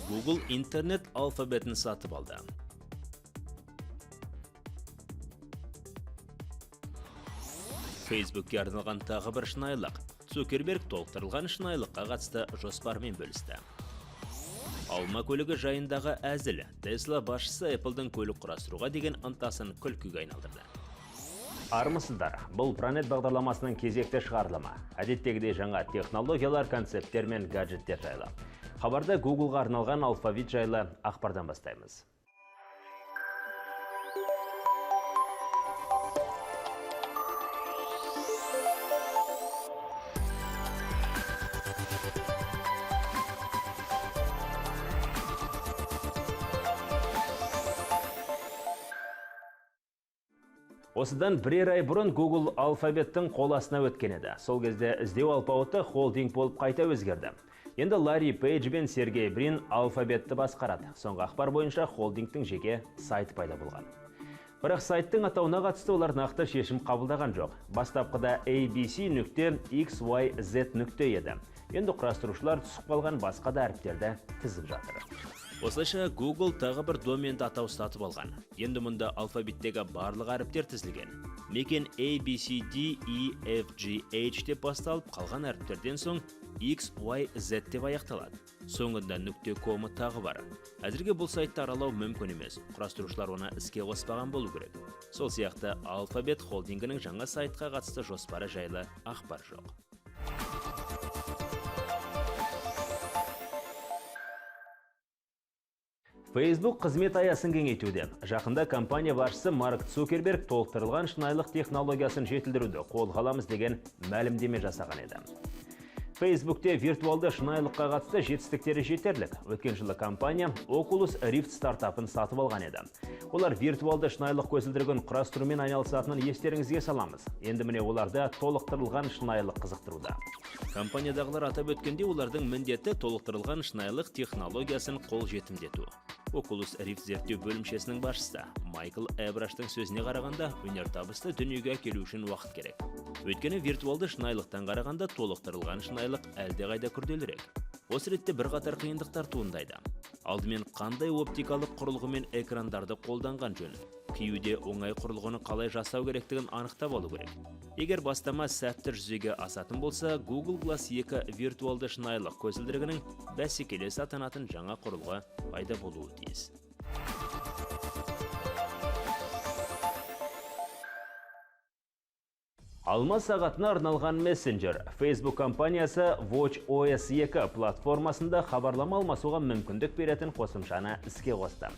Google интернет алфаветін сатып алды. Facebook'ке арналған тағы бір шынайылық. Цукерберг толықтырылған шынайылыққа қатысты жоспармен бөлісті. Алма көлігі жайындағы әзіл. Tesla басшысы Apple'дың көлік құрастыруға деген ынтасын күлкіге айналдырды. Армысыздар, бұл Planet бағдарламасының кезекті шығарылымы. Әдеттегідей жаңа технологиялар, концепттер мен гаджеттер жайлы. Хабарда Google'ға арналған алфавит жайлы ақпардан бастаймыз. Осыдан бірер ай бұрын Google алфавиттің қол астына өткен еді. Сол кезде іздеу алпауыты холдинг болып қайта өзгерді. Енді Ларри Пейдж бен Сергей Брин алфавитті басқарады. Соңғы ақпар бойынша холдингтің жеке сайты пайда болған. Бірақ сайттың атауына қатысты олар нақты шешім қабылдаған жоқ. Бастапқыда ABC.xyz еді. Енді құрастырушылар түсіп қалған басқа да әріптерді тізіп жатыр. Осылайша Google тағы бір доменді атау сатып алған. Енді мұнда алфавиттегі барлық әріптер тізілген. Мекен A, B, C, D, E, F, G, H деп басталып, қалған әріптерден соң X, Y, Z деп аяқталады. Соңында .com тағы бар. Әзірге бұл сайтты аралау мүмкін емес. Құрастырушылар оны іске қоспаған болу керек. Сол сияқты Alphabet холдингінің жаңа сайтқа қатысты жоспары жайлы ақпар жоқ. Facebook қызмет аясын кеңейтуде. Жақында компания басшысы Марк Цукерберг толықтырылған шынайылық технологиясын жетілдіруді қолға аламыз деген мәлімдеме жасаған еді. Facebook'те виртуалды шынайылыққа қатысты жетістіктері жетерлік. Өткен жылы компания Oculus Rift стартапын сатып алған еді. Олар виртуалды шынайылық көзілдірігін құрастырумен айналысатынын естеріңізге саламыз. Енді міне оларды толықтырылған шынайылық қызықтыруда. Компаниядағылар атап өткенде олардың міндеті толықтырылған шынайылық технологиясын қол жетімдету. Oculus Rift зерттеу бөлімшесінің басшысы Майкл Эбраштың сөзіне қарағанда, өнертабысты дүниеге келу үшін уақыт керек. Өйткені виртуалды шынайылықтан қарағанда толықтырылған шынайылық әлдеқайда күрделірек. Осы ретте бірқатар қиындықтар туындайды. Алдымен қандай оптикалық құрылғы мен экрандарды қолданған жөн? Киюде оңай құрылғыны қалай жасау керектігін анықтап алу керек. Егер бастама сәтті жүзеге асатын болса, Google Glass 2 виртуалды шынайылық көзілдірігінің бәсекелес атанатын жаңа құрылғы пайда болуы тиіс. Алма сағатына арналған мессенджер. Facebook компаниясы watchOS 2 платформасында хабарлама алмасуға мүмкіндік беретін қосымшаны іске қосты.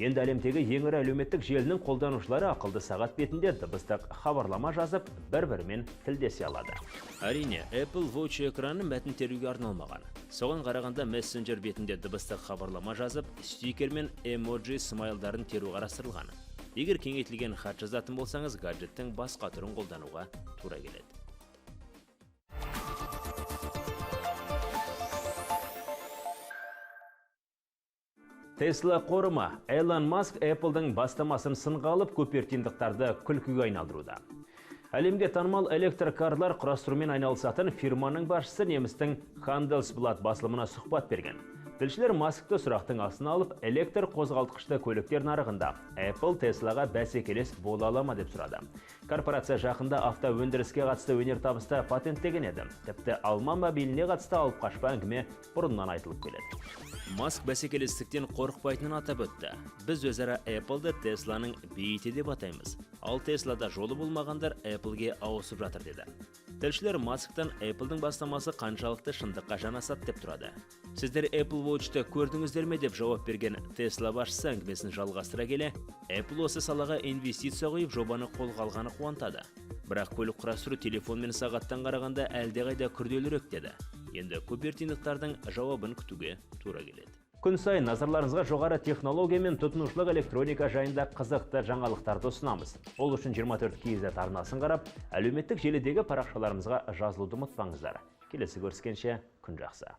Енді әлемдегі ең ірі әлеуметтік желінің қолданушылары ақылды сағат бетінде дыбыстық хабарлама жазып, бір-бірімен тілдесе алады. Әрине, Apple Watch экраны мәтін теруге арналмаған. Соған қарағанда мессенджер бетінде дыбыстық хабарлама жазып, стикер мен эмоджи смайлдарын теру қарастырылған. Егер кеңейтілген хат жазатын болсаңыз, гаджеттің басқа түрін қолдануға тура келеді. Tesla қорыма. Elon Musk Apple'дың бастамасын сынға алып, көпертиндықтарды күлкіге айналдыруда. Әлемге танымал электрокарлар құрастырумен айналысатын фирманың басшысы немістің Handelsblatt басылымына сұхбат берген. Тілшілер Маскты сұрақтың астына алып, электр қозғалтқышты көліктер нарығында Apple Tesla'ға бәсекелес бола ала ма деп сұрады. Корпорация жақында автоөндіріске қатысты өнертабысты патенттеген еді. Тіпті алма мобиліне қатысты алып қашпа әңгіме бұрыннан айтылып келеді. Маск бәсекелестіктен қорықпайтынын атап өтті. Біз өзара Apple'ды Tesla'ның бейіті деп атаймыз. Ал Tesla'да жолы болмағандар Apple'ге ауысып жатыр деді. Тілшілер Масктан Apple'дың бастамасы қаншалықты шындыққа жанасады деп тұрады. Сіздер Apple Watch'ты көрдіңіздер ме деп жауап берген Tesla басшысы әңгімесін жалғастыра келе, Apple осы салаға инвестиция құйып жобаны қолға алғаны қуантады. Бірақ көлік құрастыру телефон мен сағаттан қарағанда әлдеқайда күрделірек деді. Енді көпертиндықтардың жауабын күтуге тура келеді. Күн сайын назарларыңызға жоғары технология мен тұтынушылық электроника жайында қызықты жаңалықтарды ұсынамыз. Ол үшін 24kz арнасын қарап, әлеуметтік желідегі парақшаларымызға жазылуды ұмытпаңыздар. Келесі көріскенше күн жақсы.